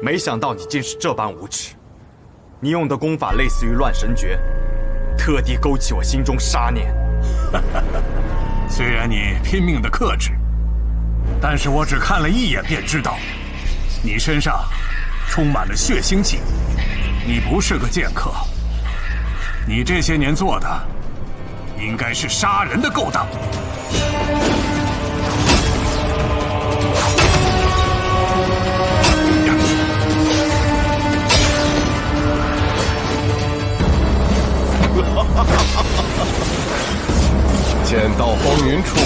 没想到你竟是这般无耻！你用的功法类似于乱神诀，特地勾起我心中杀念。虽然你拼命的克制，但是我只看了一眼便知道，你身上充满了血腥气。你不是个剑客，你这些年做的应该是杀人的勾当。剑到风云处，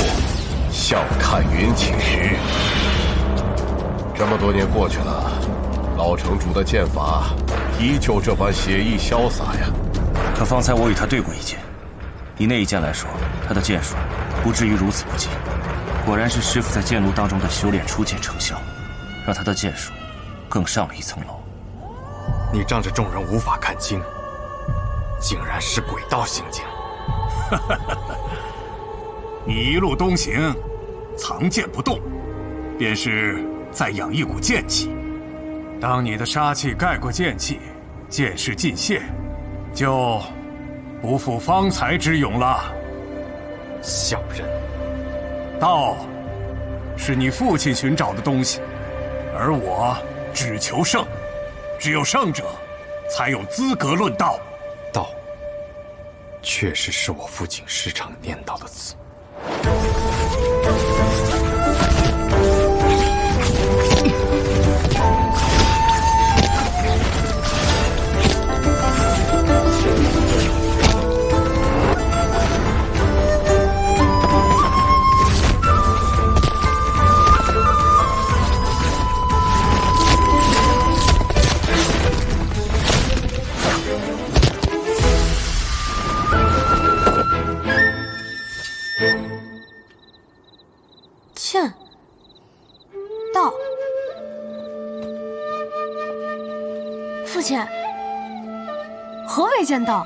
笑看云起时。这么多年过去了，老城主的剑法依旧这般写意潇洒呀。可方才我与他对过一剑，以那一剑来说，他的剑术不至于如此不济。果然是师傅在剑路当中的修炼初见成效，让他的剑术更上了一层楼。你仗着众人无法看清，竟然是鬼道行径。你一路东行，藏剑不动，便是在养一股剑气。当你的杀气盖过剑气，剑势尽泄，就不负方才之勇了。小人，道是你父亲寻找的东西，而我只求胜，只有胜者才有资格论道。道，确实是我父亲时常念叨的词。剑道，父亲，何为剑道？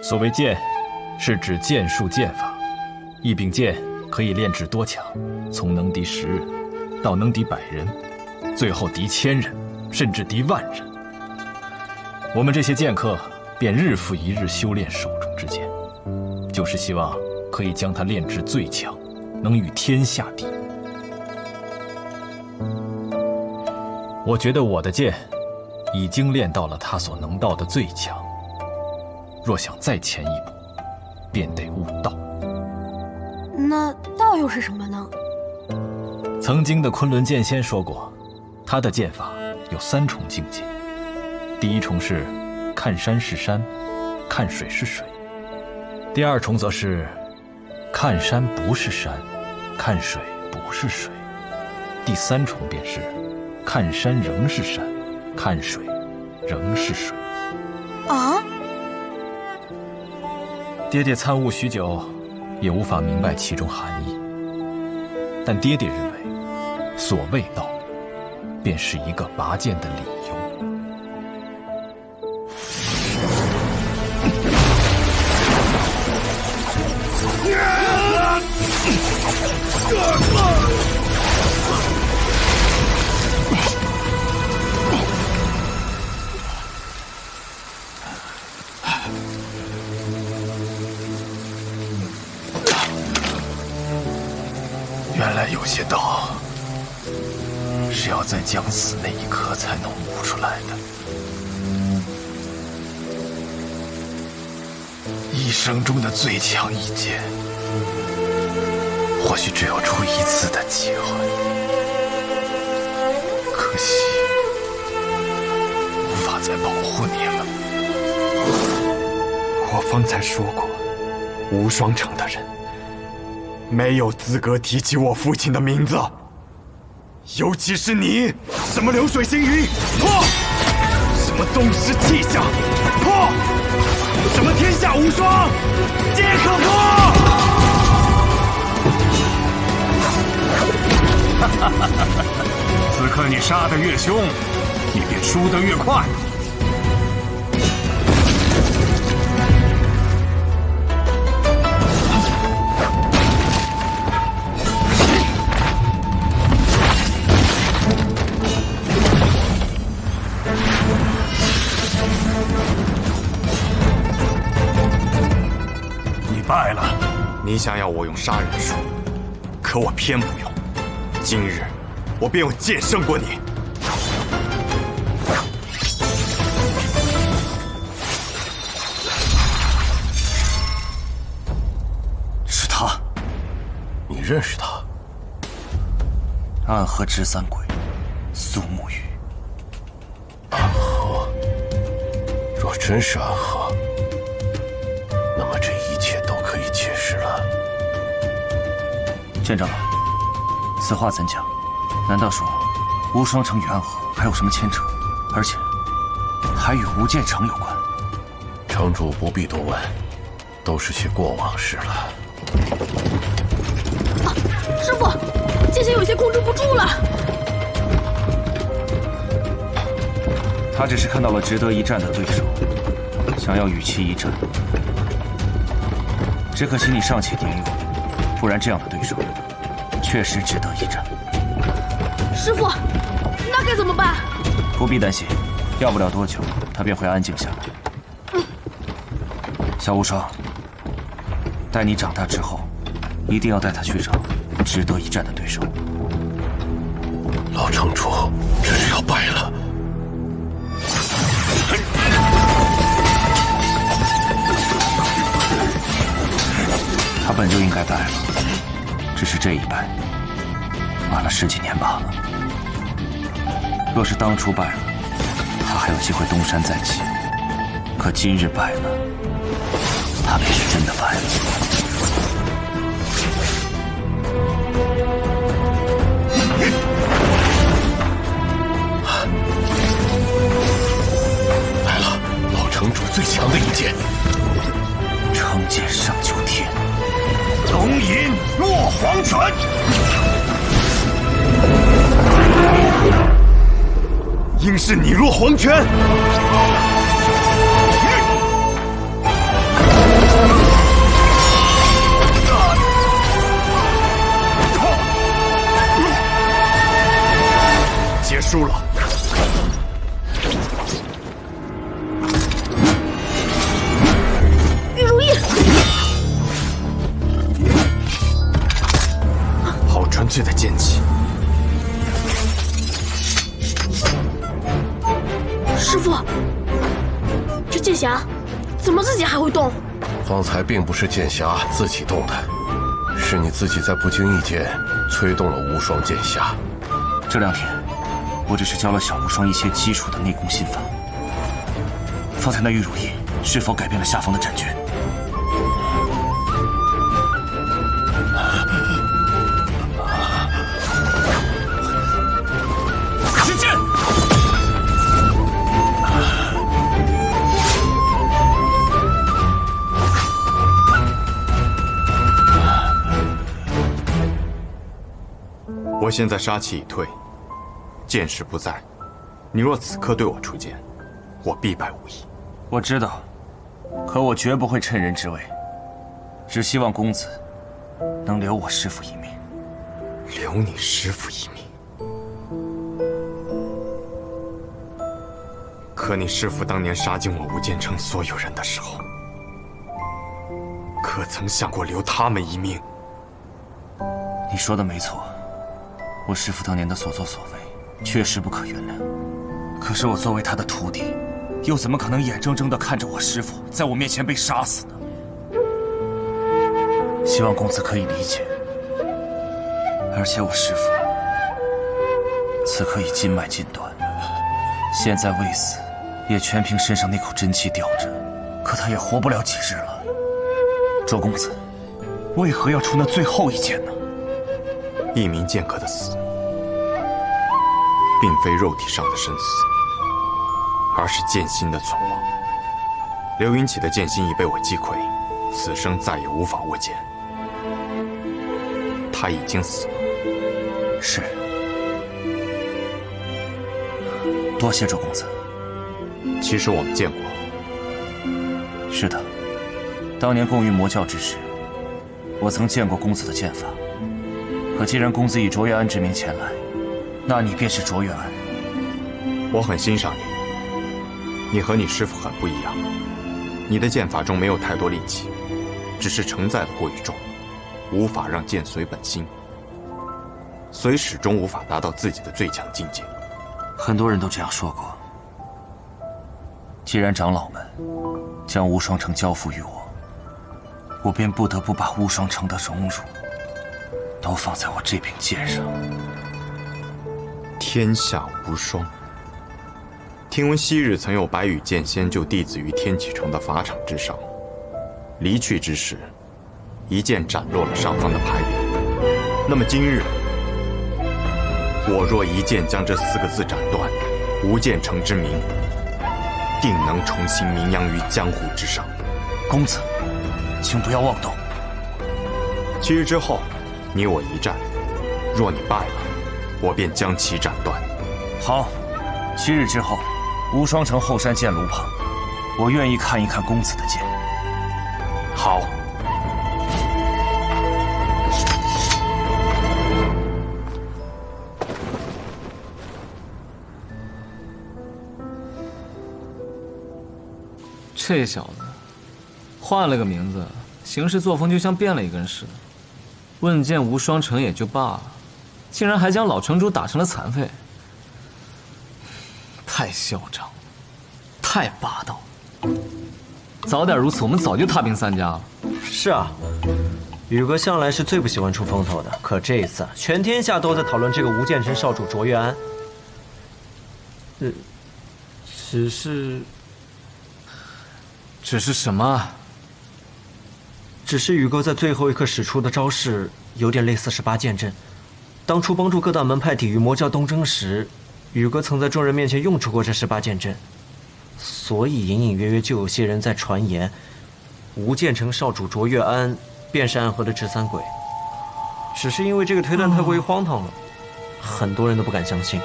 所谓剑，是指剑术剑法。一柄剑可以炼制多强，从能敌10人到能敌100人，最后敌1000人，甚至敌10000人。我们这些剑客便日复一日修炼手中之剑，就是希望可以将它炼至最强，能与天下敌。我觉得我的剑已经练到了他所能到的最强，若想再前一步，便得悟道。那道又是什么呢？曾经的昆仑剑仙说过，他的剑法有3重境界。第一重是看山是山，看水是水；第2重则是看山不是山，看水不是水；第3重便是看山仍是山，看水仍是水。啊！爹爹参悟许久，也无法明白其中含义。但爹爹认为，所谓道，便是一个拔剑的理由。原来有些道是要在将死那一刻才能悟出来的。一生中的最强一剑，或许只有出1次的机会。可惜无法再保护你了。我方才说过，无双城的人没有资格提起我父亲的名字，尤其是你，什么流水星云，破；什么宗师气象，破；什么天下无双，皆可破。此刻你杀得越凶，你便输得越快。你想要我用杀人术，可我偏不用。今日，我便用剑胜过你。是他，你认识他？暗河执三鬼，苏沐雨。暗河，若真是暗河，那么这一切都可以解释了。剑长老，此话怎讲？难道说无双城与暗河还有什么牵扯？而且还与无剑城有关？城主不必多问，都是些过往事了。啊，师傅，剑仙有些控制不住了。他只是看到了值得一战的对手，想要与其一战。只可惜你尚且年幼，不然这样的对手确实值得一战。师傅，那该怎么办？不必担心，要不了多久，他便会安静下来。小无双，待你长大之后，一定要带他去找值得一战的对手。老城主，这是要败了。他本就应该败了，只是这一败，晚了10几年罢了。若是当初败了，他还有机会东山再起。可今日败了，他便是真的败了。来了，老城主最强的一剑，成剑上九天，龙吟落黄泉。应是你落黄泉。结束了。玉如意，好纯粹的剑气。师傅，这剑匣怎么自己还会动？方才并不是剑匣自己动的，是你自己在不经意间催动了无双剑匣。这2天，我只是教了小无双一些基础的内功心法。方才那玉如意是否改变了下方的战局？使剑！我现在杀气已退，剑势不在。你若此刻对我出剑，我必败无疑。我知道，可我绝不会趁人之危，只希望公子能留我师父一命。留你师父一命？可你师父当年杀尽我无剑城所有人的时候，可曾想过留他们一命？你说的没错，我师父当年的所作所为确实不可原谅。可是我作为他的徒弟，又怎么可能眼睁睁地看着我师父在我面前被杀死呢？希望公子可以理解。而且我师父此刻已筋脉尽断，现在未死，也全凭身上那口真气吊着，可他也活不了几日了。周公子，为何要出那最后一剑呢？一名剑客的死，并非肉体上的生死，而是剑心的存亡。刘云起的剑心已被我击溃，此生再也无法握剑。他已经死了。是。多谢周公子。其实我们见过。是的，当年共于魔教之时，我曾见过公子的剑法。可既然公子以卓越安之名前来，那你便是卓越安。我很欣赏你，你和你师父很不一样。你的剑法中没有太多力气，只是承载的过于重。无法让剑随本心，所以始终无法达到自己的最强境界。很多人都这样说过。既然长老们将无双城交付于我，我便不得不把无双城的荣辱都放在我这柄剑上。天下无双。听闻昔日曾有白羽剑仙救弟子于天启城的法场之上，离去之时，一剑斩落了上方的牌匾。那么今日，我若一剑将这4个字斩断，无剑城之名定能重新名扬于江湖之上。公子，请不要妄动。7日之后，你我一战，若你败了，我便将其斩断。好，7日之后，无双城后山剑炉旁，我愿意看一看公子的剑。好。这小子换了个名字，行事作风就像变了一个人似的。问剑无双城也就罢了，竟然还将老城主打成了残废，太嚣张，太霸道。早点如此，我们早就踏平3家了。是啊，宇哥向来是最不喜欢出风头的，可这一次全天下都在讨论这个无剑城少主卓越安。只是什么？只是宇哥在最后一刻使出的招式有点类似18剑阵。当初帮助各大门派抵御魔教东征时，宇哥曾在众人面前用出过这18剑阵，所以隐隐约约就有些人在传言，无剑城少主卓越安便是暗河的直3鬼。只是因为这个推断太过于荒唐了，很多人都不敢相信。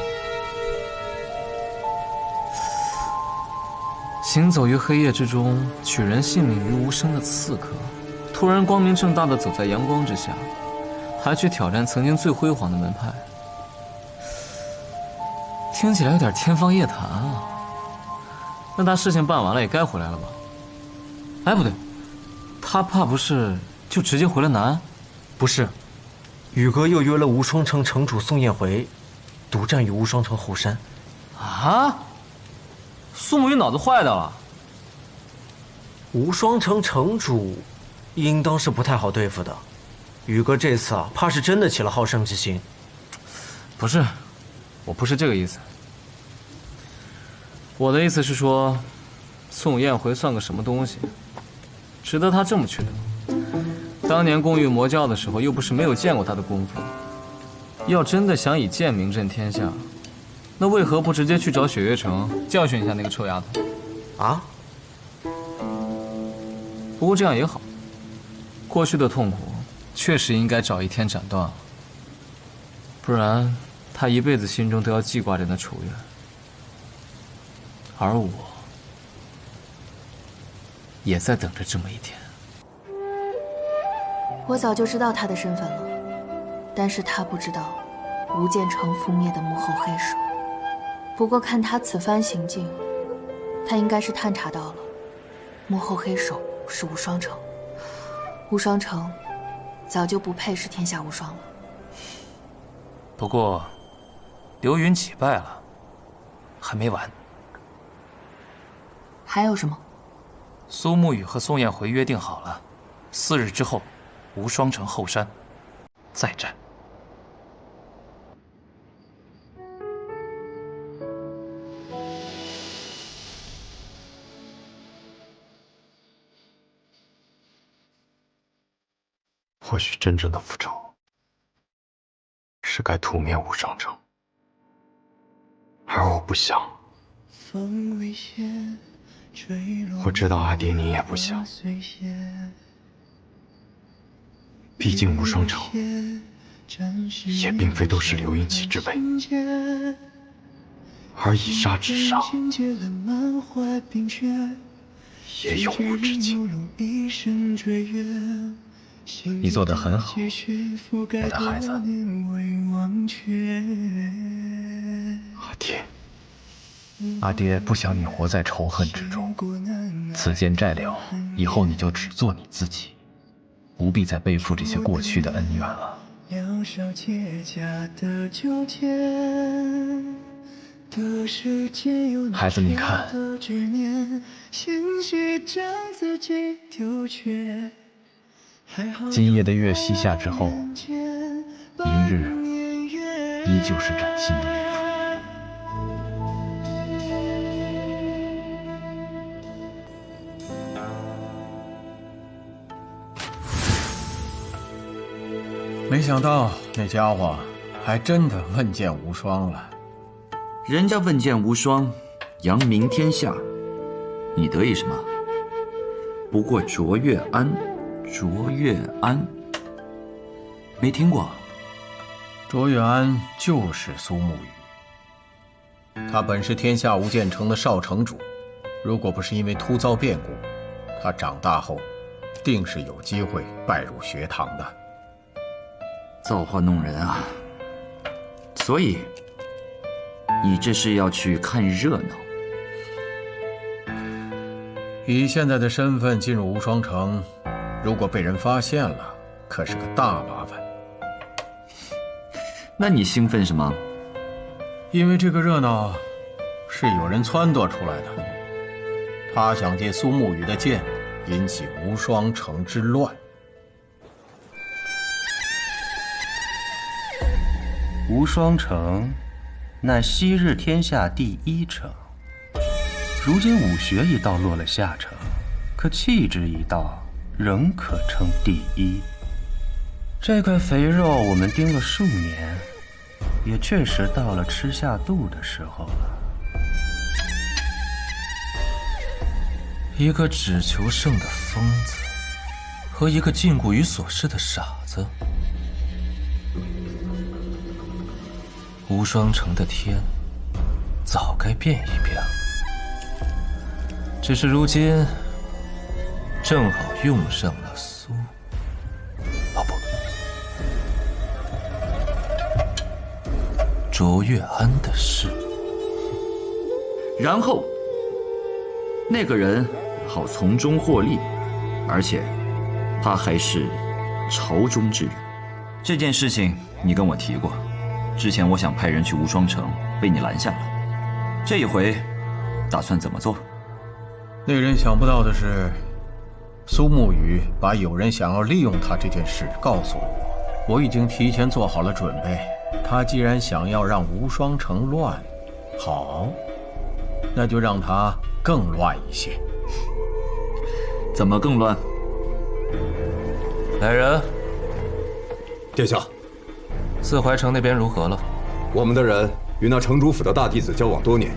行走于黑夜之中，取人性命于无声的刺客，突然光明正大的走在阳光之下，还去挑战曾经最辉煌的门派，听起来有点天方夜谭啊。那他事情办完了也该回来了吧？哎，不对，他怕不是就直接回了南安？不是，宇哥又约了无双城城主宋彦回，独占于无双城后山。啊？宋母鱼脑子坏掉了？无双城城主应当是不太好对付的，宇哥这次啊，怕是真的起了好胜之心。不是，我不是这个意思。我的意思是说，宋彦回算个什么东西，值得他这么去留？当年攻玉魔教的时候，又不是没有见过他的功夫。要真的想以剑名震天下，那为何不直接去找雪月城教训一下那个臭丫头？啊？不过这样也好，过去的痛苦确实应该找一天斩断了，不然他一辈子心中都要记挂着那仇怨。而我也在等着这么一天。我早就知道他的身份了，但是他不知道无剑城覆灭的幕后黑手。不过看他此番行径，他应该是探查到了幕后黑手是无双城，无双城早就不配是天下无双了。不过刘云起败了，还没完。还有什么？苏沐雨和宋彦回约定好了，4日之后，无双城后山再战。或许真正的复仇是该屠灭无双城，而我不想。我知道阿爹你也不想，毕竟无双城也并非都是刘云起之辈，而以杀之上也永无止境。你做得很好，我的孩子。阿爹，阿爹不想你活在仇恨之中。此剑债了，以后你就只做你自己，不必再背负这些过去的恩怨了。两手结痂的纠结，得失间有孩子，你看，执念，欣喜将自己丢却。今夜的月西下之后，明日依旧是崭新的日子。没想到那家伙还真的问剑无双了。人家问剑无双，扬名天下，你得意什么？不过卓越安，卓越安，没听过。卓越安就是苏沐雨，他本是天下无剑城的少城主，如果不是因为突遭变故，他长大后定是有机会拜入学堂的。造化弄人啊！所以你这是要去看热闹？以现在的身份进入无双城，如果被人发现了，可是个大麻烦。那你兴奋什么？因为这个热闹是有人撺掇出来的，他想借苏沐雨的剑引起无双城之乱。无双城，乃昔日天下第一城。如今武学一道落了下乘，可气质一道仍可称第一。这块肥肉我们盯了数年，也确实到了吃下肚的时候了。一个只求胜的疯子，和一个禁锢于琐事的傻子。无双城的天，早该变一变了。只是如今，正好用上了卓越安的事。然后，那个人好从中获利，而且他还是朝中之人。这件事情你跟我提过。之前我想派人去无双城，被你拦下了。这一回，打算怎么做？令人想不到的是，苏沐雨把有人想要利用他这件事告诉了我，我已经提前做好了准备。他既然想要让无双城乱，好，那就让他更乱一些。怎么更乱？来人！殿下。四怀城那边如何了？我们的人与那城主府的大弟子交往多年，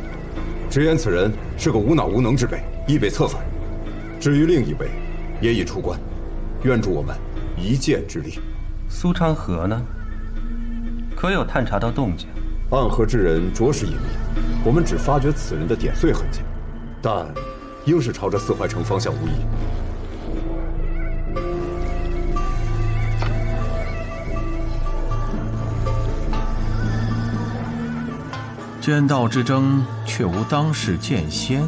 直言此人是个无脑无能之辈，易被策反。至于另一位，也已出关，愿助我们一剑之力。苏昌河呢？可有探查到动静？暗河之人着实隐秘，我们只发觉此人的点碎痕迹，但应是朝着四怀城方向无疑。剑道之争却无当世剑仙，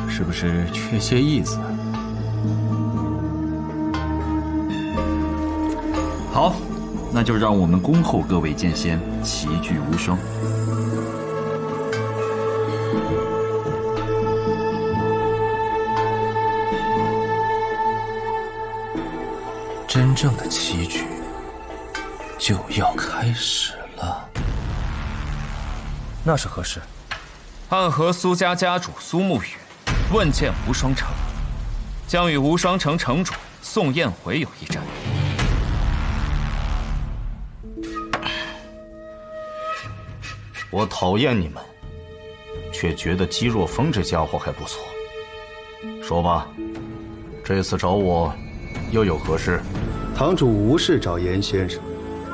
是不是缺些意思？好，那就让我们恭候各位剑仙齐聚无双。真正的棋局就要开始了。那是何事？暗河苏家家主苏沐雨问剑无双城，将与无双城城主宋彦回有一战。我讨厌你们，却觉得姬若风这家伙还不错。说吧，这次找我又有何事？堂主无事找严先生，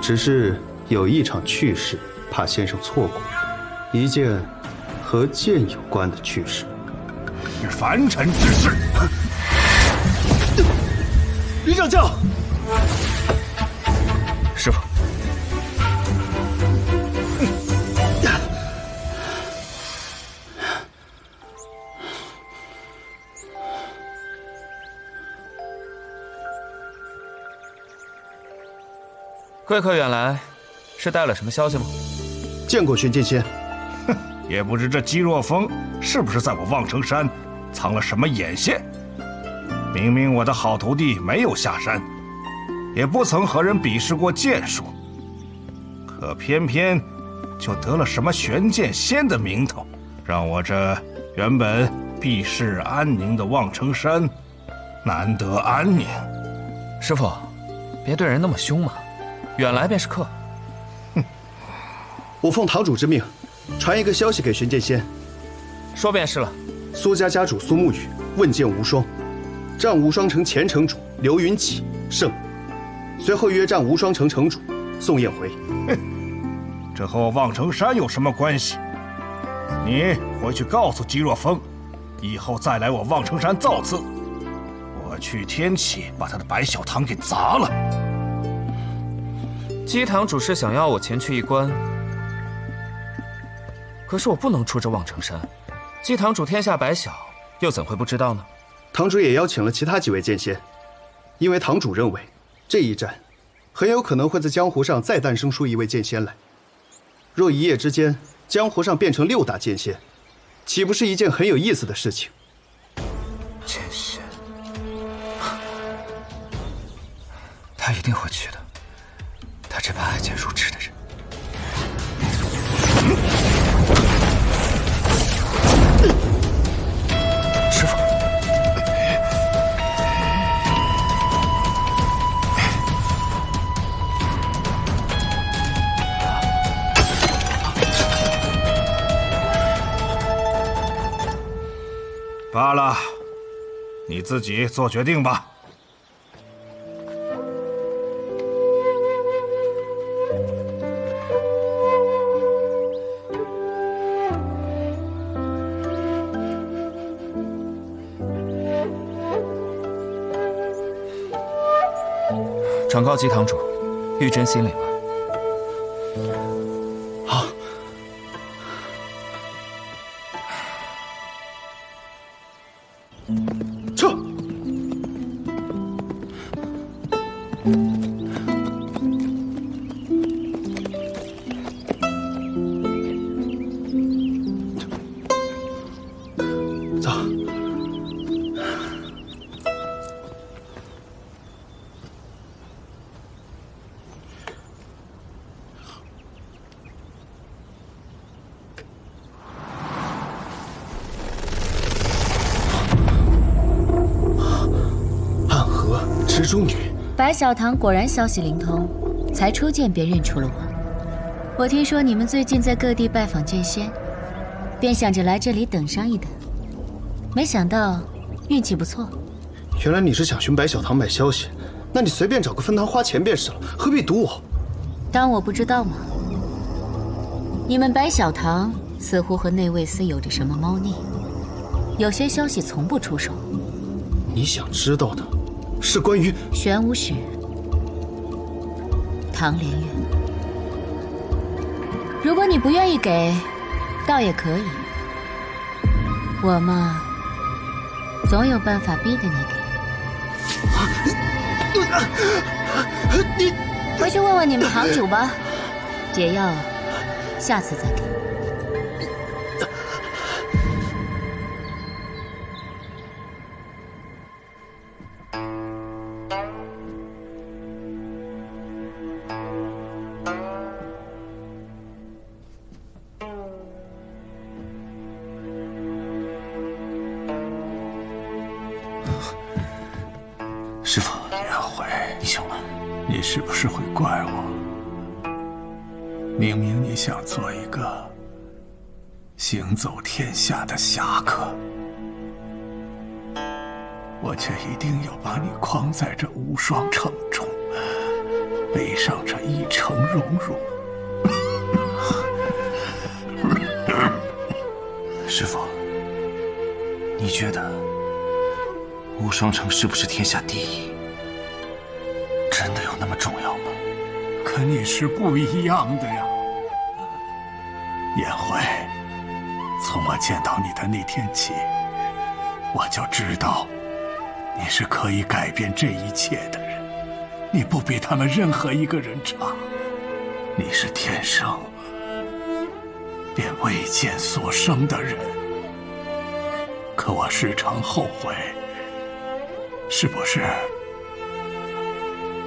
只是有一场趣事，怕先生错过。一件和剑有关的趣事。是凡尘之事。李掌教，师傅。贵客远来，是带了什么消息吗？见过玄剑仙。哼，也不知这姬若风是不是在我望城山藏了什么眼线。明明我的好徒弟没有下山，也不曾和人比试过剑术，可偏偏就得了什么玄剑仙的名头，让我这原本避世安宁的望城山难得安宁。师傅，别对人那么凶嘛，远来便是客。哼，我奉堂主之命，传一个消息给玄剑仙。说便是了。苏家家主苏沐雨问剑无双，战无双城前城主刘云起胜，随后约战无双城城主宋彦回。这和我望城山有什么关系？你回去告诉姬若风，以后再来我望城山造次，我去天启把他的白小堂给砸了。姬堂主是想要我前去一关，可是我不能出这望城山。姬堂主天下白小，又怎会不知道呢？堂主也邀请了其他几位剑仙，因为堂主认为这一战很有可能会在江湖上再诞生出一位剑仙来。若一夜之间江湖上变成6大剑仙，岂不是一件很有意思的事情？剑仙，他一定会去的。他这般爱剑如痴的人。师傅，罢了，你自己做决定吧。转告姬堂主，玉真心领了。好。撤。走。蜘蛛女，白小堂果然消息灵通，才初见便认出了我。我听说你们最近在各地拜访剑仙，便想着来这里等上一等，没想到运气不错。原来你是想寻白小堂买消息，那你随便找个分堂花钱便是了，何必堵我？当我不知道吗？你们白小堂似乎和内卫司有着什么猫腻，有些消息从不出手。你想知道的是关于玄武使唐连月。如果你不愿意给，倒也可以。我嘛，总有办法逼得你给。你回去问问你们堂主吧，解药下次再给。师傅，颜回，你醒了。你是不是会怪我？明明你想做一个行走天下的侠客，我却一定要把你框在这无双城中，背上这一城荣辱。师傅，你觉得无双城是不是天下第一？真的有那么重要吗？可你是不一样的呀，颜回。从我见到你的那天起，我就知道你是可以改变这一切的人。你不比他们任何一个人差。你是天生便为剑所生的人。可我时常后悔，是不是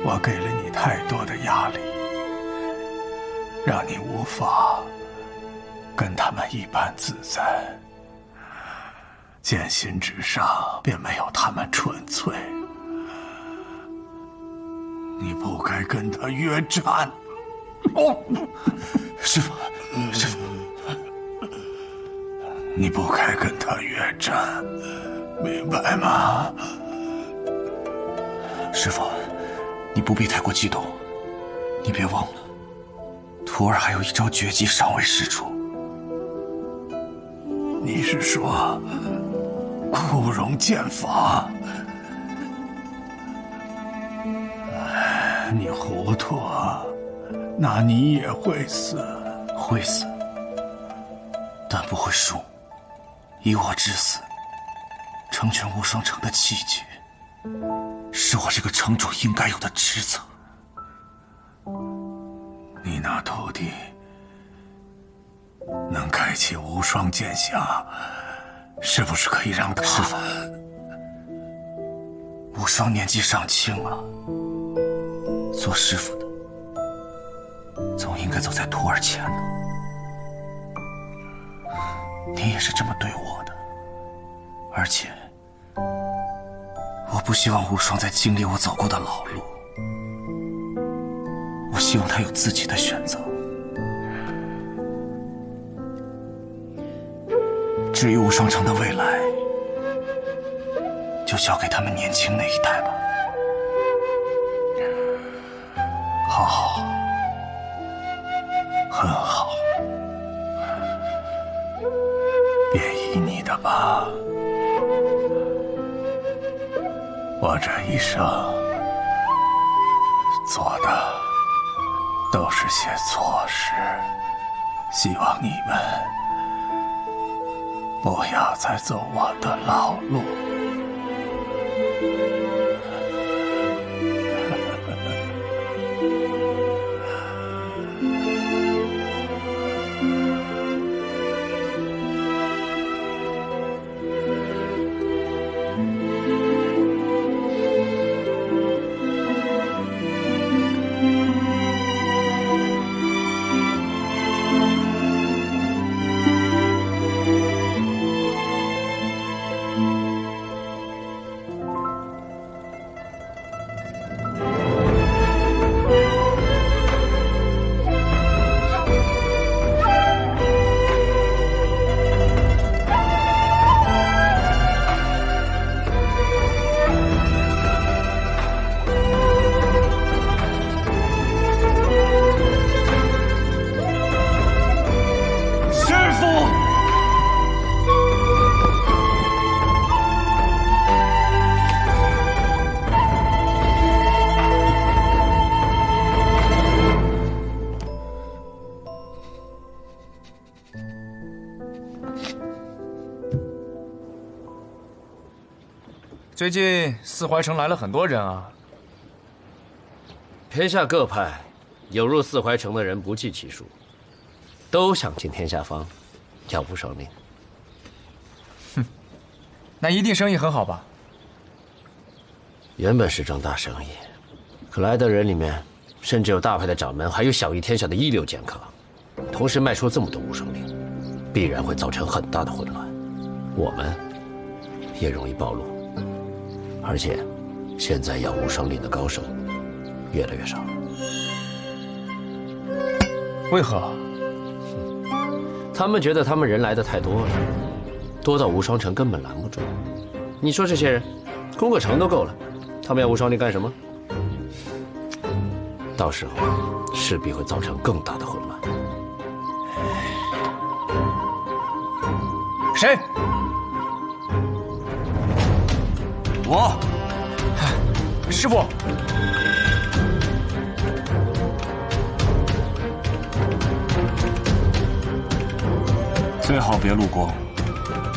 我给了你太多的压力，让你无法跟他们一般自在？剑心之上便没有他们纯粹。你不该跟他约战。师父，师父，你不该跟他约战，明白吗？师父，你不必太过激动。你别忘了，徒儿还有一招绝技尚未施出。你是说枯荣剑法？你糊涂啊！那你也会死。会死，但不会输。以我之死，成全无双城的气节，是我这个城主应该有的职责。你那徒弟能开启无双剑匣，是不是可以让他？师父，无双年纪尚轻啊，做师父的总应该走在徒儿前呢。你也是这么对我的，而且我不希望无双再经历我走过的老路，我希望他有自己的选择。至于无双城的未来，就交给他们年轻那一代吧。好，很好，便依你的吧。我这一生做的都是些错事，希望你们不要再走我的老路。最近四怀城来了很多人啊。天下各派有入四怀城的人不计其数，都想进天下坊，要无双令。哼，那一定生意很好吧？原本是桩大生意，可来的人里面，甚至有大派的掌门，还有享誉天下的一流剑客，同时卖出这么多无双令，必然会造成很大的混乱，我们也容易暴露。而且，现在养无双令的高手越来越少了。为何？他们觉得他们人来的太多了，多到无双城根本拦不住。你说这些人，攻个城都够了，他们要无双令干什么？到时候势必会造成更大的混乱。谁？我。师父。最好别路过，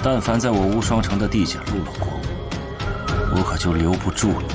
但凡在我无双城的地界路了过，我可就留不住你。